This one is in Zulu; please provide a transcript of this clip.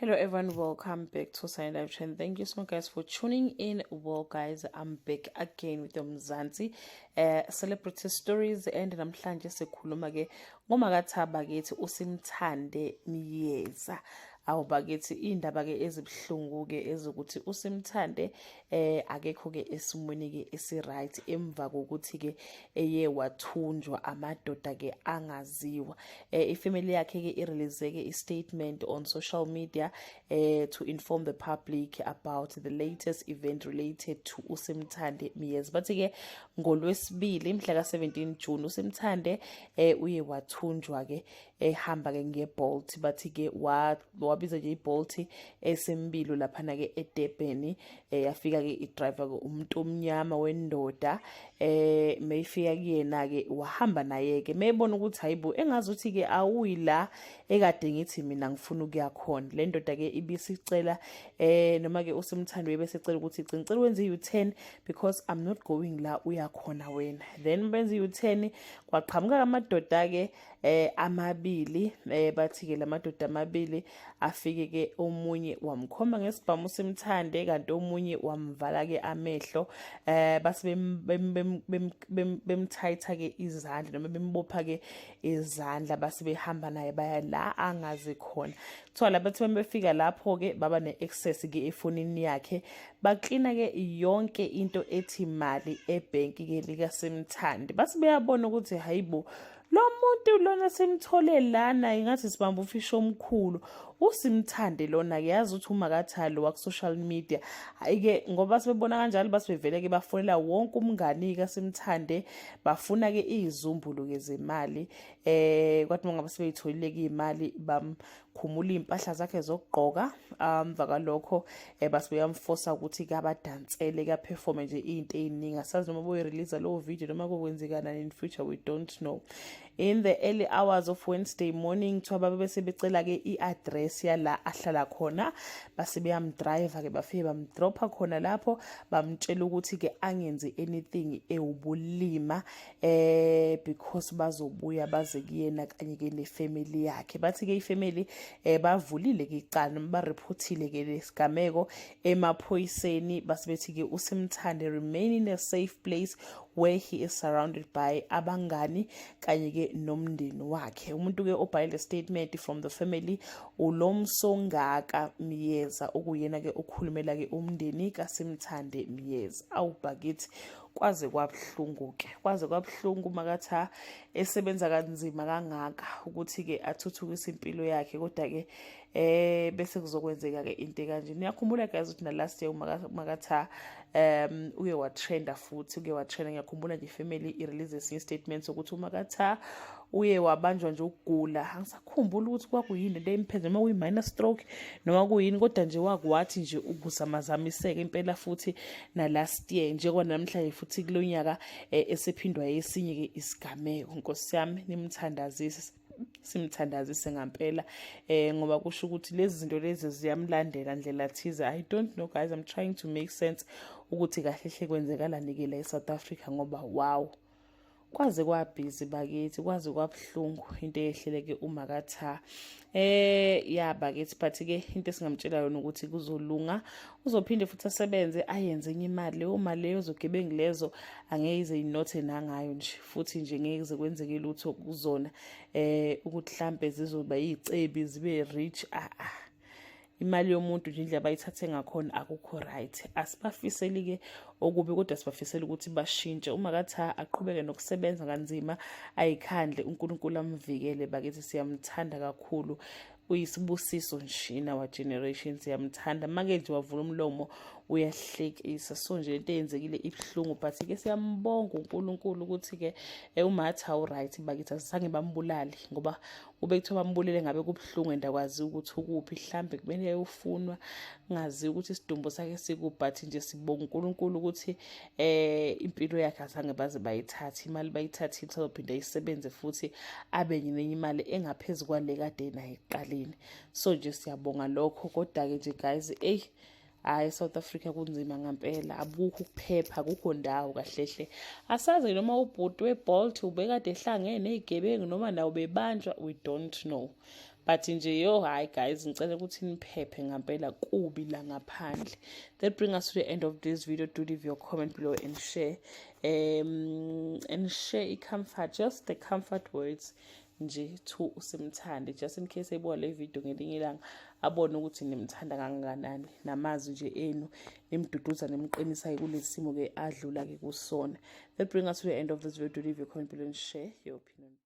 Hello everyone, welcome back to Sign Live Trend. Thank you so much guys for tuning in. Well guys, I'm back again with Mzansi celebrity stories and namhlanje sikhuluma ke ngomakathaba kethi uSimthande Miyeza. Awubakithi indaba ke ezibhlungu ke ezokuthi uSimthande akekho ke esimweni ke esiright emva kokuthi ke eye wathunjwa amadoda ke angaziwa. Ifamily yakhe ke irelease ke statement on social media to inform the public about the latest event related to uSimthande Miyeza. Bathi ke ngolwesibili mhla ka 17 June uSimthande uye wathunjwa ke ehamba ke ngeBolt. Bathi ke wabiza nje iBolt esembilo lapha na ke eDurban. Yafika ke idriver ke umuntu omnyama wendoda mayifika kuyena ke wahamba naye ke mayibona ukuthi hayibo engazuthi ke awuyila ekade ngithi mina ngifuna ukuya khona. Le ndoda ke ibisicela noma ke uSimthande ebesecela ukuthi ngicela wenze u10 because I'm not going la uyakhona wena. Then benze u10 kwaqhamuka amadoda ke amabili bathi ke lamadoda amabili afike ke omunye wamkhoma ngesibhamu uSimthande kanti omunye wamvala ke amehlo base bemthayitha ke izandla noma bembopha ke izandla base behamba naye baya la angazi khona. Kuthiwa labathi befika lapho ke baba ne-access ke efonini yakhe baklina ke yonke into ethi imali ebhenki ke lika Simthande. Base beyabona ukuthi hayibo lo muntu lona simthole lana ingathi sibamba ufisho omkhulu uSimthande lona ke yazi ukuthi uMakathalo wa social media ayike ngoba sebebona kanjalo basebevele ke bafonela wonke umngani kaSimthande bafuna ke izumbulo ke zemali kwathi ngoba sebeyitholile ke imali bamkhumula impahla zakhe zokugqoka emva kalokho basebeyamforce ukuthi ke abadansele ka perform nje izinto eziningi asazi noma boy release lo video noma kokwenzekana in future we don't know. In the early hours of Wednesday morning thoba bese becela ke iaddress yala ahlala khona base beyamdriver ke bafike bamdropa khona lapho bamtshela ukuthi ke angenze anything ewubulima because bazobuya baze kuyena kanye ke nefamily yakhe. Bathi ke ifamily bavulile ke icala noma bareportile ke lesigameko emaphoyiseni base bethi ke uSimthande remain in a safe place where he is surrounded by abangani kanye ke nomndeni wakhe. Umuntu ke obhayile statement from the family uLomsongaka Miyeza okuyena ke ukhulumela ke umndeni kaSimthande Miyeza. Awubakithi kwaze kwabhlungu ke kwaze kwabhlungu makatha esebenza kanzima kangaka ukuthi ke athuthukise impilo yakhe kodwa ke bese kuzokwenzeka ke into kanje. Niyakhumbula guys ukuthi na last year makatha uye wa trenda futhi uke wa trenda. Ngiyakhumbula nje family I release esinye statement sokuthi uMakatha uye wabanjwa nje ukugula. Angisakhumbula ukuthi kwakuyini le imphenze noma kuyi minor stroke noma kuyini kodwa nje wakwathi nje ukuzamazamiseka impela futhi na last year nje kona namhlanje futhi kulonyaka esephindwa yesinye ke isigameko. Nkosi yami nimthandazise simthandazise ngampela ngoba kusho ukuthi lezi zinto lezi ziyamlandela ndlela thize. I don't know guys, I'm trying to make sense ukuthi kahle hle kwenzekala nike la eSouth Africa ngoba wow kwaze kwabhizi bakithi kwaze kwabhlungu into ehleleke uMakatha bakithi but ke into esingamtshela yona ukuthi kuzolunga uzophinde futhi asebenze ayenze enye imali. Uma leyo zogebengu lezo angeke ize inothe nangayo nje futhi nje ngeke kwenzeke lutho kuzona ukuthi mhlambe zizoba yicebi zibe rich imali yomuntu nje indlela bayithathe ngakhona akukho right. Asibafiseli ke okubi kodwa sibafisela ukuthi bashintshe. uMakatha aqhubeke nokusebenza kanzima ayikhandle uNkulunkulu amvikele bakithi siyamthanda kakhulu uyisibusiso nje wa generation siyamthanda. Make nje wavula umlomo uyahlekisa so nje into eyenzekile ibhlungu but ke siyambonga uNkulunkulu ukuthi ke uMakatha right bakithi asange bambulali ngoba ube kuthiwa bambulele ngabe kubhlungu endakwazi ukuthi ukuphi mhlambe kumele ufunwa ngazi ukuthi isidumbu sakhe sikubathi nje sibonga uNkulunkulu ukuthi impilo yakhe asange baze bayithatha imali bayithathile uzophinda isebenze futhi abe nenye imali engaphezulu kwale kade nayo eqaleni. So nje siyabonga lokho kodwa ke nje guys hayi South Africa kunzima ngampela abukho ukuphepha akukho ndawo kahlehle. Asaze noma ubhuti weBolt ubekade ehlangene nezigebengu noma nawo bebanjwa we don't know but nje hayi guys, ngicela ukuthi niphephe ngampela, kubi la ngaphandle. That brings us to the end of this video. Do leave your comment below and share i-comfort, just the comfort words nje to uSimthande, just in case ebuka le video ngelinye ilanga abone ukuthi nimthanda kangakanani, namazwi nje enu nimduduza nimqinisa kulesi simo ke adlula ke kusona. That brings us to the end of this video. Do leave your comment below and share your opinion.